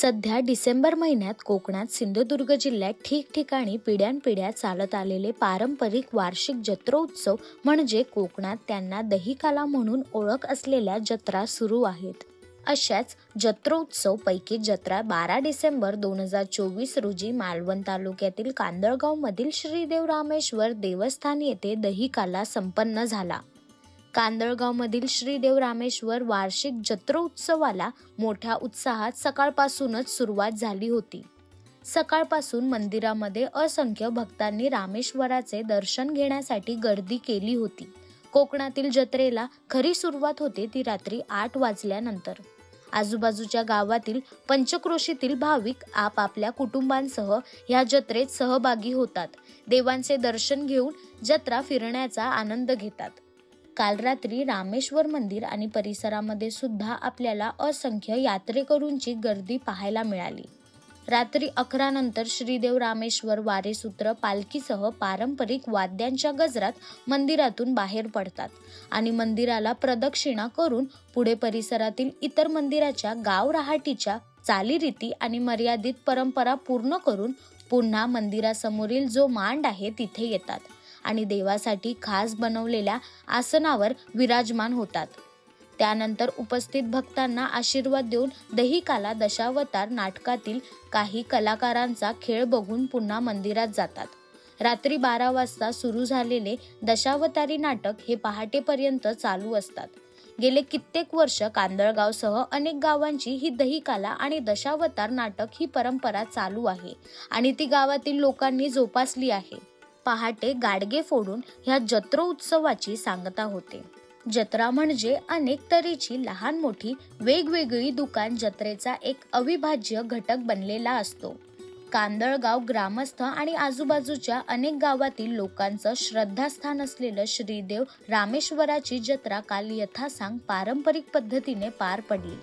सध्या डिसेंबर महिन्यात कोकणात सिंधुदुर्ग जिल्ह्यात ठिकठिकाणी पिढ्यानपिढ्या चालत आलेले पारंपरिक वार्षिक जत्रोत्सव म्हणजे कोकणात त्यांना दहीकाला म्हणून ओळख असलेल्या जत्रा सुरू आहेत. अशाच जत्रोत्सव पैकी जत्रा 12 डिसेंबर 2024 रोजी मालवण तालुक्यातील कांदळगाव मधील श्रीदेव रामेश्वर देवस्थान येथे दहीकाला संपन्न झाला. कांदळगाव मधील श्रीदेव रामेश्वर वार्षिक जत्रोत्सवाला मोठ्या उत्साहात सकाळपासूनच सुरुवात झाली होती. सकाळपासून मंदिरामध्ये असंख्य भक्तांनी रामेश्वराचे दर्शन घेण्यासाठी गर्दी केली होती. कोकणातील जत्रेला खरी सुरुवात होते ती रात्री 8 वाजल्यानंतर. आजूबाजूच्या गावातील पंचक्रोशीतील भाविक आपापल्या कुटुंबांसह या जत्रेत सहभागी होतात. देवांचे दर्शन घेऊन जत्रा फिरण्याचा आनंद घेतात. काल रात्री रामेश्वर मंदिर आणि परिसरामध्ये सुद्धा आपल्याला असंख्य यात्रेकरूंची गर्दी पाहायला मिळाली. रात्री 11 नंतर श्रीदेव रामेश्वर वारेसूत्र पालखीसह पारंपरिक वाद्यांच्या गजरात मंदिरातून बाहेर पडतात आणि मंदिराला प्रदक्षिणा करून पुढे परिसरातील इतर मंदिराच्या गाव रहाटीच्या चालीरीती आणि मर्यादित परंपरा पूर्ण करून पुन्हा मंदिरासमोरील जो मांड आहे तिथे येतात आणि देवासाठी खास बनवलेल्या आसनावर विराजमान होतात. त्यानंतर उपस्थित भक्तांना आशीर्वाद देऊन दहीकाला दशावतार नाटकातील काही कलाकारांचा खेळ बघून पुन्हा मंदिरात जातात. रात्री 12 वाजता सुरू झालेले दशावतारी नाटक हे पहाटेपर्यंत चालू असतात. गेले कित्येक वर्ष कांदळगावसह अनेक गावांची ही दहीकाला आणि दशावतार नाटक ही परंपरा चालू आहे आणि ती गावातील लोकांनी जोपासली आहे. पहाटे गाडगे फोडून ह्या जत्रोत्सवाची सांगता होते. जत्रा म्हणजे अनेक तऱ्हेची लहान मोठी वेगवेगळी दुकान जत्रेचा एक अविभाज्य घटक बनलेला असतो. कांदळगाव ग्रामस्थ आणि आजूबाजूच्या अनेक गावातील लोकांचं श्रद्धास्थान असलेलं श्रीदेव रामेश्वराची जत्रा काल यथासांग पारंपरिक पद्धतीने पार पडली.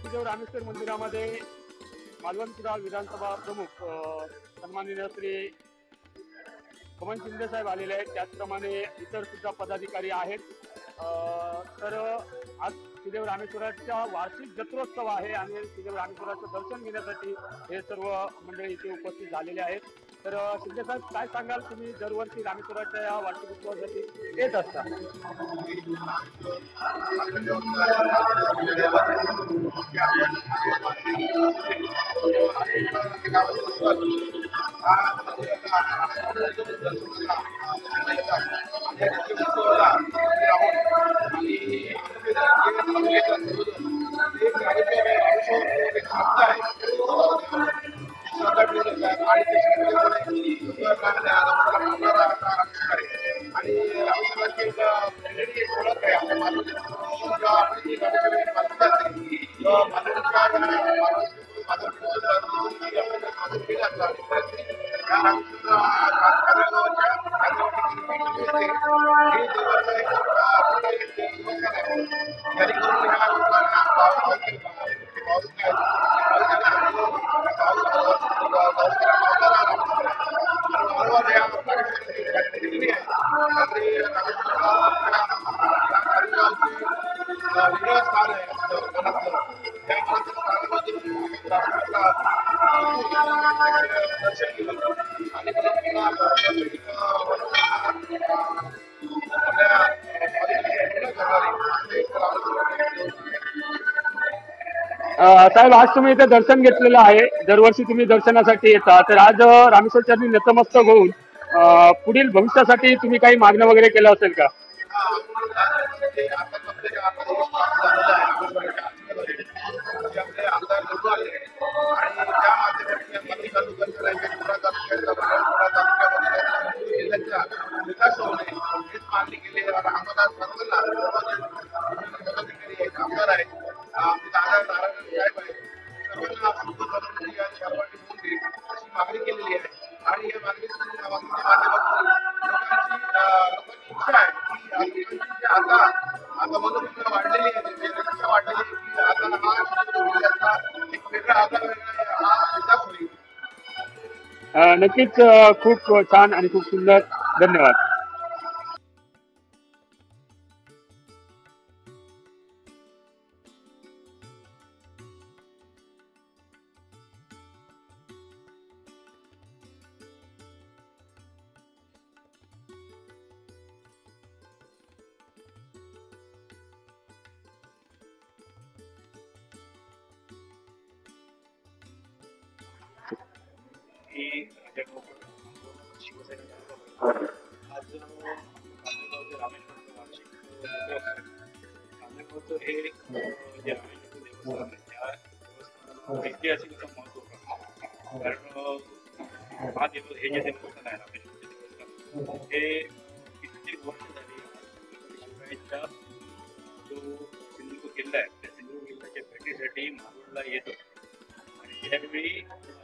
श्रीदेव रामेश्वर मंदिरामध्ये मालवण कुडाळ विधानसभा प्रमुख सन्माननीय श्री कमन शिंदे साहेब आलेले आहेत. त्याचप्रमाणे इतर सुद्धा पदाधिकारी आहेत. तर आज श्रीदेव रामेश्वराच्या वार्षिक जत्रोत्सव आहे आणि श्रीदेव रामेश्वराचं दर्शन घेण्यासाठी हे सर्व मंडळी इथे उपस्थित झालेले आहेत. तर शिंदे साहेब, काय सांगाल, तुम्ही दरवर्षी रामेश्वराच्या या वार्षिक उत्सवासाठी येत असता? साहेब, आज तुम्ही इथे दर्शन घेतलेलं आहे. दरवर्षी तुम्ही दर्शनासाठी येता, तर आज रामेश्वर चरणी नतमस्तक होऊन पुढील भविष्यासाठी तुम्ही काही मागणं वगैरे केलं असेल का? नक्कीच, खूप छान आणि खूप सुंदर. धन्यवाद. ऐतिहासिक महत्व, कारण हा दिवस हे जे देवस्थान आहे रामेश्वर देवस्थान हे कित्येक वर्ष झाली शिवरायांच्या जो सिंधुदुर्ग किल्ला आहे त्या सिंधुदुर्ग किल्ल्याच्या भेटीसाठी मालवणला येतो आणि त्यावेळी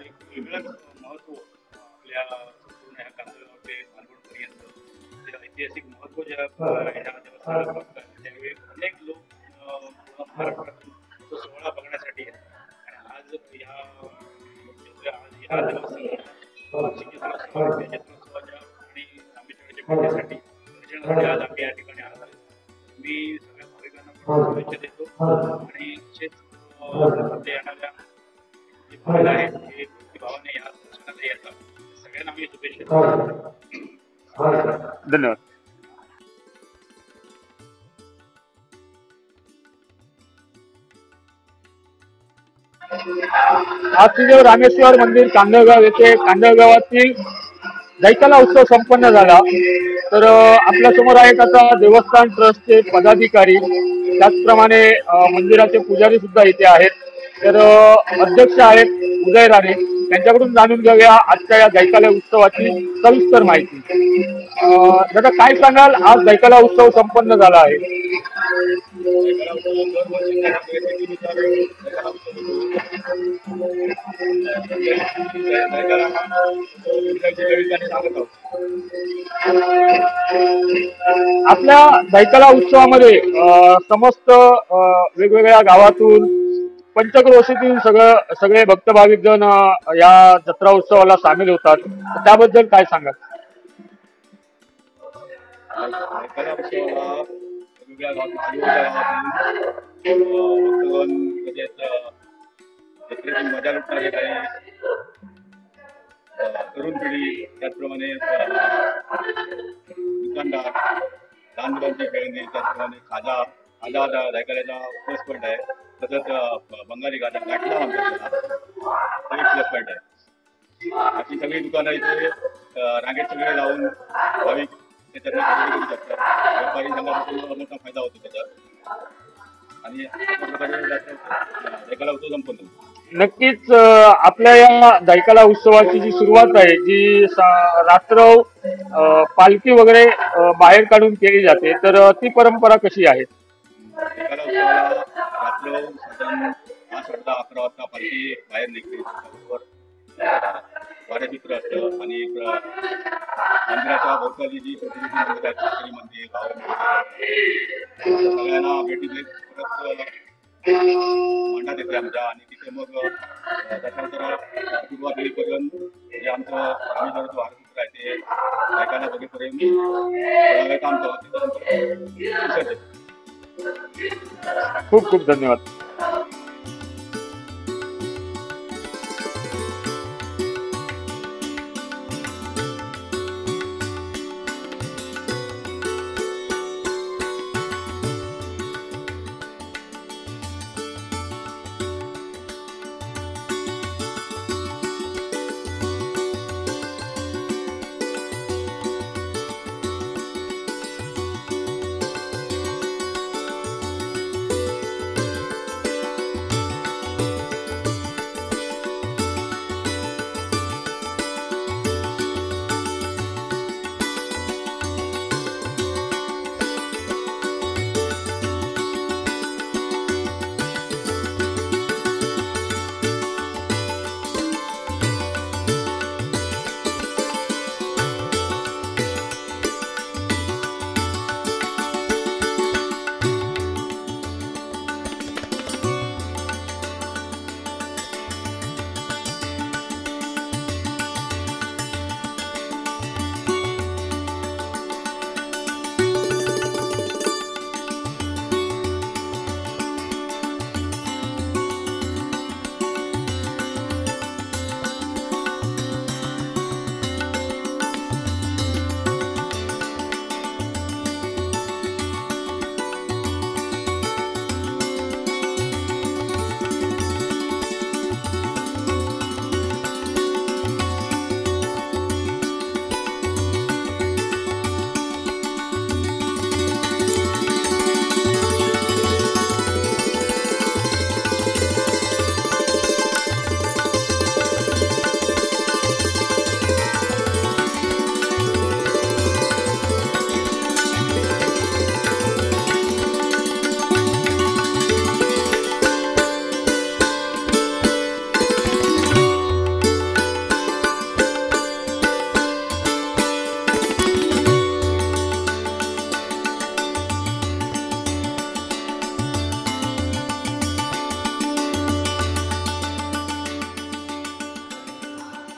एक वेगळंच महत्व आपल्या संपूर्ण ह्या कांदळगाव ते मालवणपर्यंत जे ऐतिहासिक महत्व ज्या ह्या देवस्थानाला बघतात त्यावेळी अनेक लोक महाराष्ट्रातून तो सोहळा बघण्यासाठी येतात. आज ह्या जत्रोत्सवाच्या आणि रामेश्वराच्या भेटीसाठी दर्शनासाठी आज आम्ही या ठिकाणी आलो आहे. मी सगळ्या भाविकांना शुभेच्छा देतो आणि ते येणाऱ्या जे भाविक आहेत ते भक्तिभावाने या दर्शनाला येतात सगळ्यांना आम्ही शुभेच्छा देतो. धन्यवाद. आज तुझे रामेश्वर मंदिर कांदळगाव येथे कांदळगावातील जैकाला उत्सव संपन्न झाला. तर आपल्या समोर आहेत आता देवस्थान ट्रस्टचे पदाधिकारी, त्याचप्रमाणे मंदिराचे पुजारी सुद्धा इथे आहेत. तर अध्यक्ष आहेत उदय राणे, त्यांच्याकडून जाणून घेऊया आजच्या या जैकाला उत्सवाची सविस्तर माहिती. दादा, काय सांगाल, आज जैकाला उत्सव संपन्न झाला आहे. आपल्या जैकाला उत्सवामध्ये समस्त वेगवेगळ्या गावातून पंचक्रोशीतील सगळे भक्त भाविक जण या जत्रा उत्सवाला सामील होतात. त्याबद्दल काय सांगाल. वेगवेगळ्या जत्रेची मजा लुटणारे काही तरुण पिढी, त्याचप्रमाणे दुकानदार, लहान मुलांची खेळणी, त्याचप्रमाणे खाजा जैकाल्याचा प्लस पॉईंट आहे. तसंच बंगाली गाठला म्हणतात प्लस पॉईंट आहे. अशी सगळी दुकानं इथे रांगेत सगळे लावून भाविक त्याच्यात खरेदी करू शकतात. व्यापारी संघापासून मोठा फायदा होतो त्याचा आणि जैकाला उत्सव संपन्न. नक्कीच आपल्या या दहिकाला उत्सवाची जी सुरुवात आहे, जी रात्र पालखी वगैरे बाहेर काढून केली जाते, तर ती परंपरा कशी आहे? दहिकाला उत्सवाला रात्र साधारण 10-10:30-11 वाजता पालखी बाहेर निघते. वारचित्र असतं आणि मंदिराच्या भोवताली जी छोटी छोटी मंदिर आहेत, शेतकरी मंदिर, गाव मंदिर, सगळ्यांना भेटी देत परत मंडळात येते आमच्या. आणि तिथे मग त्याच्यानंतर सुरुवात होईपर्यंत जे आमचं रामेश्वराचं वारचित्र आहे ते दहिकाला बघेपर्यंत थोडा वेळ काम चालतं. त्याच्यानंतर विसर्जन. खूप खूप धन्यवाद.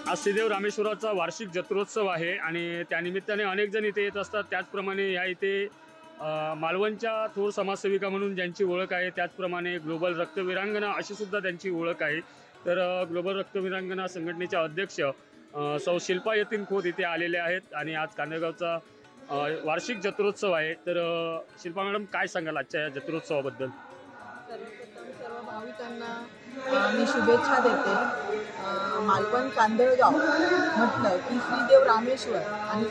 आज श्रीदेव रामेश्वराचा वार्षिक जत्रोत्सव आहे आणि त्यानिमित्ताने अनेक जण इथे येत असतात. त्याचप्रमाणे ह्या इथे मालवणच्या थोर समाजसेविका म्हणून ज्यांची ओळख आहे, त्याचप्रमाणे ग्लोबल रक्तवीरांगना अशी सुद्धा त्यांची ओळख आहे. तर ग्लोबल रक्तवीरांगना संघटनेच्या अध्यक्ष सौ शिल्पा यतीन खोत इथे आलेले आहेत आणि आज कांदळगावचा वार्षिक जत्रोत्सव आहे. तर शिल्पा मॅडम, काय सांगाल आजच्या या जत्रोत्सवाबद्दल? सर्वप्रथम सर्व भाविकांना मी शुभेच्छा देते. मालवण कांदळगाव म्हटलं की श्रीदेव रामेश्वर आणि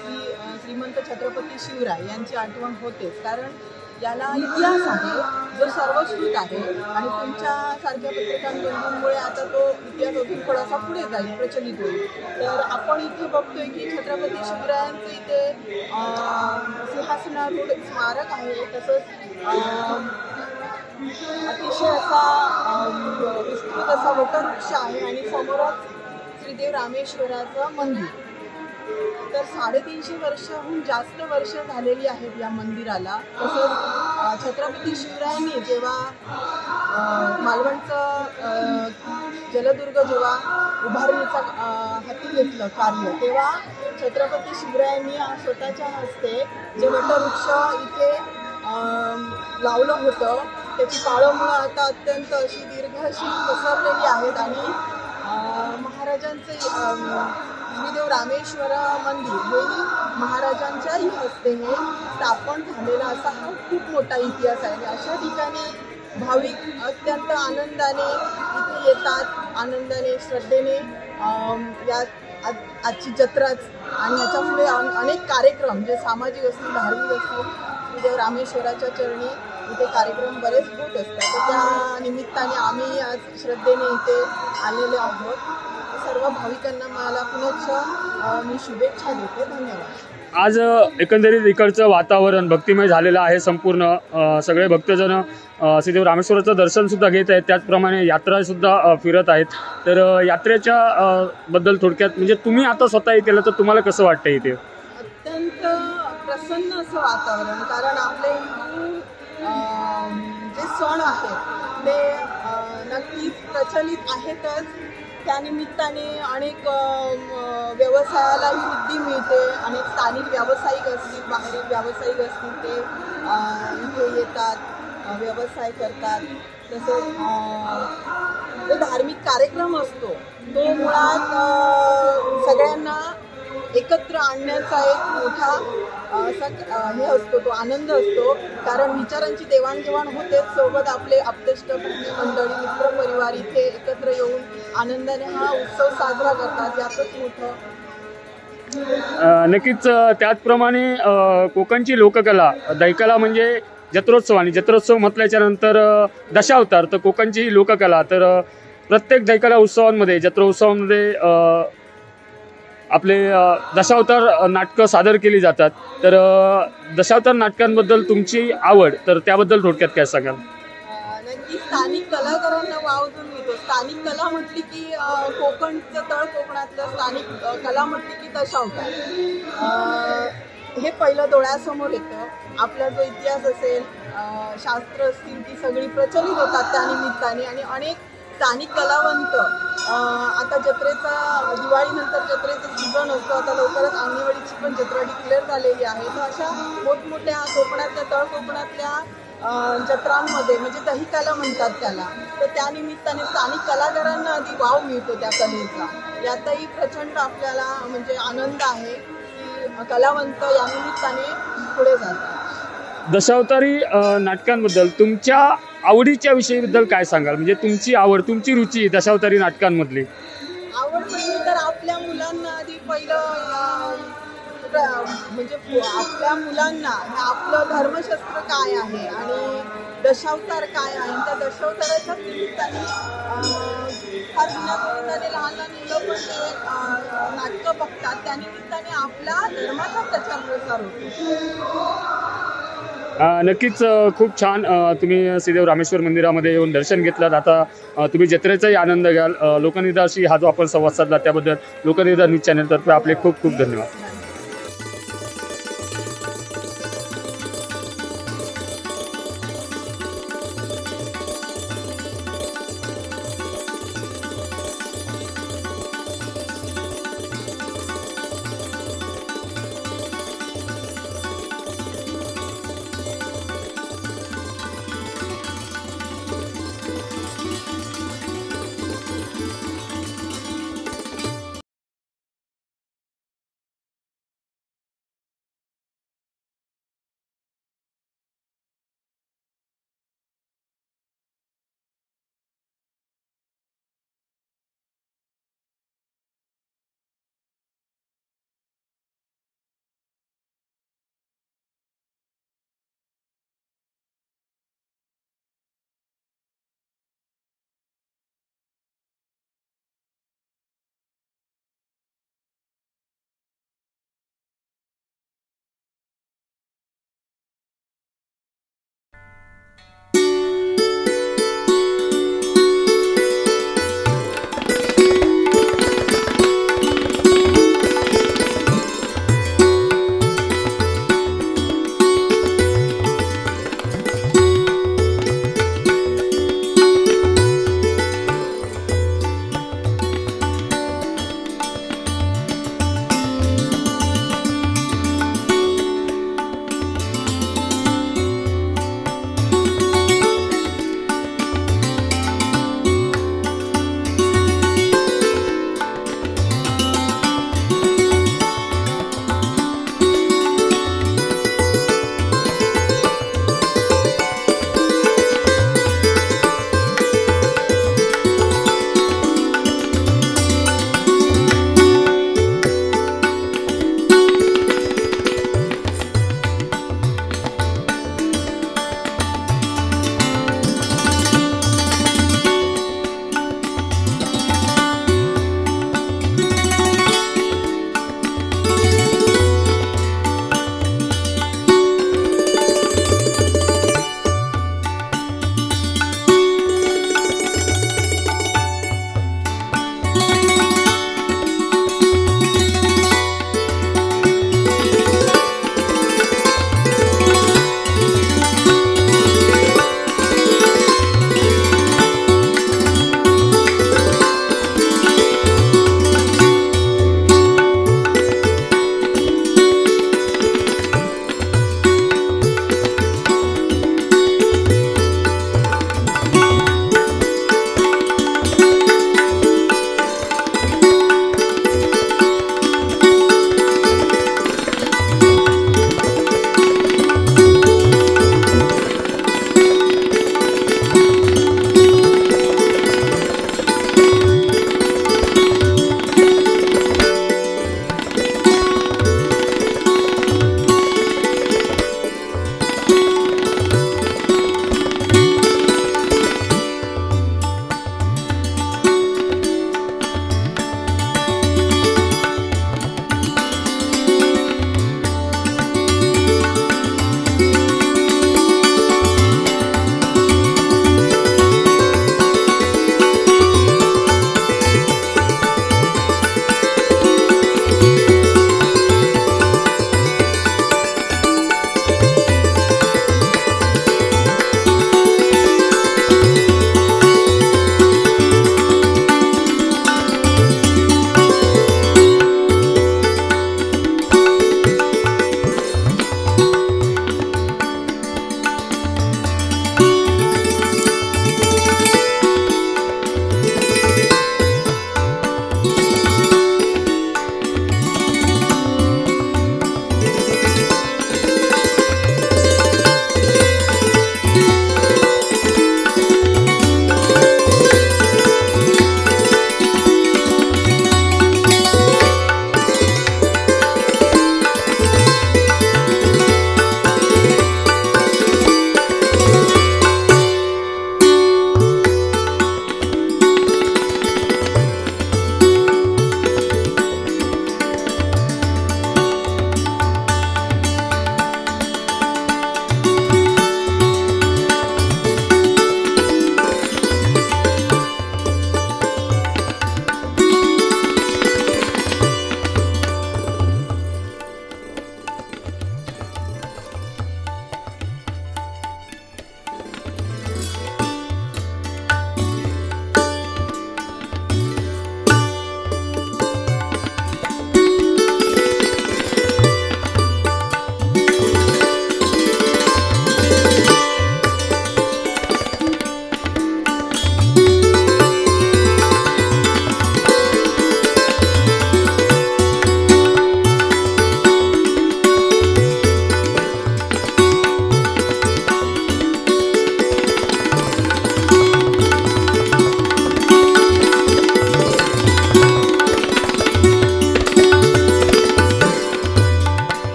श्रीमंत छत्रपती शिवराय यांची आठवण होतेच, कारण याला इतिहास आहे जो सर्वश्रुत आहे आणि तुमच्यासारख्या पत्रकारांमुळे आता तो इतिहास अजून थोडासा पुढे जाईल, प्रचलित होईल. तर आपण इथे बघतोय की छत्रपती शिवरायांचं इथे सिंहासनारूढ स्मारक आहे. तसंच अतिशय असा विस्तृत असा वटवृक्ष आहे आणि समोरच श्रीदेव रामेश्वराचं मंदिर. तर 350 वर्षाहून जास्त वर्ष झालेली आहेत या मंदिराला. तसंच छत्रपती शिवरायांनी जेव्हा मालवणचं जलदुर्ग जेव्हा उभारणीचा हाती घेतलं कार्य, तेव्हा छत्रपती शिवरायांनी स्वतःच्या हस्ते जे वटवृक्ष इथे लावलं होतं त्याची पाळंमुळं आता अत्यंत अशी दीर्घ अशी पसरलेली आहेत आणि महाराजांचे श्रीदेव रामेश्वर मंदिर हे महाराजांच्याही हस्ते हे स्थापन झालेला असा हा खूप मोठा इतिहास आहे. अशा ठिकाणी भाविक अत्यंत आनंदाने इथे येतात, आनंदाने श्रद्धेने या आजची जत्राच आणि ह्याच्यामुळे अनेक कार्यक्रम जे सामाजिक असतील, धार्मिक असतील, श्रीदेव रामेश्वराच्या चरणी इथे कार्यक्रम बरेच होत असतात. तर त्या निमित्ताने निमित्ताने आम्ही आज श्रद्धेने इथे आलेले आहोत. सर्व भाविकांना मला पुनश्च मी शुभेच्छा देते. धन्यवाद. आज एकंदरीत इकडचं वातावरण भक्तिमय झालेलं आहे. संपूर्ण सगळे भक्तजन श्रीदेव रामेश्वराचं दर्शनसुद्धा घेत आहेत. त्याचप्रमाणे यात्रासुद्धा फिरत आहेत. तर यात्रेच्या बद्दल थोडक्यात म्हणजे तुम्ही आता स्वतः इथे तर तुम्हाला कसं वाटतं इथे? अत्यंत प्रसन्न असं वातावरण, कारण आपले हिंदू जे सण आहेत ते नक्कीच प्रचलित आहेतच. त्यानिमित्ताने अनेक व्यवसायालाही वृद्धी मिळते. अनेक स्थानिक व्यावसायिक असतील, बाहेरील व्यावसायिक असतील, ते इथे येतात, व्यवसाय करतात. तसंच जो धार्मिक कार्यक्रम असतो तो मुळात सगळ्यांना एकत्र आणण्याचा एक मोठा असा हे असतो, तो आनंद असतो. कारण विचारांची देवाणघेवाण होतेच, सोबत आपले आप्तेष्ट मंडळी, मित्रपरिवार इथे एकत्र येऊन आनंदाने हा उत्सव साजरा करतात. यातच मोठं नक्कीच. त्याचप्रमाणे कोकणची लोककला दैकला म्हणजे जत्रोत्सव, आणि जत्रोत्सव म्हटल्याच्या नंतर दशावतार, तर कोकणची लोककला. तर प्रत्येक दैकला उत्सवांमध्ये, जत्रोत्सवांमध्ये आपले दशावतार नाटकं सादर केली जातात. तर दशावतार नाटकांबद्दल तुमची आवड, तर त्याबद्दल थोडक्यात काय सांगाल? नक्की स्थानिक कलाकारांना वाव जो मिळतो. स्थानिक कला म्हटली की कोकणचं तळ कोकणातलं स्थानिक कला म्हटली की दशावतार हे पहिलं डोळ्यासमोर येतं. आपला जो इतिहास असेल, शास्त्र असतील, ती सगळी प्रचलित होतात त्यानिमित्ताने. आणि अनेक स्थानिक कलावंत आता जत्रेचा, दिवाळीनंतर जत्रेचं सीझन असतो. आता लवकरच आंगणेवाडीची पण जत्रा डिक्लेअर झालेली आहे. तर अशा मोठमोठ्या कोकणातल्या, तळ कोकणातल्या जत्रांमध्ये, म्हणजे दहीकाला म्हणतात त्याला, तर त्यानिमित्ताने स्थानिक कलाकारांना आधी वाव मिळतो त्या कलेचा. यातही प्रचंड आपल्याला म्हणजे आनंद आहे की कलावंत या निमित्ताने पुढे जातात. दशावतारी नाटकांबद्दल तुमच्या आवडीच्या विषयीबद्दल काय सांगाल? म्हणजे तुमची आवड, तुमची रुची दशावतारी नाटकांमधली? आवड म्हणजे तर आपल्या मुलांना आधी पहिलं म्हणजे आपल्या मुलांना आपलं धर्मशास्त्र काय आहे आणि दशावतार काय आहे, त्या दशावताराच्या निमित्ताने फार जुन्या लहान लहान मुलं पण ते नाटकं बघतात. त्यानिमित्ताने आपला धर्माचा प्रचार प्रसार होतो. नक्कीच. खूप छान. तुम्ही श्रीदेव रामेश्वर मंदिरामध्ये येऊन दर्शन घेतलात. आता तुम्ही जत्रेचाही आनंद घ्याल. लोकनिर्धारशी हा जो आपण संवाद साधला त्याबद्दल लोकनिर्धार न्यूज चॅनलतर्फे आपले खूप खूप धन्यवाद.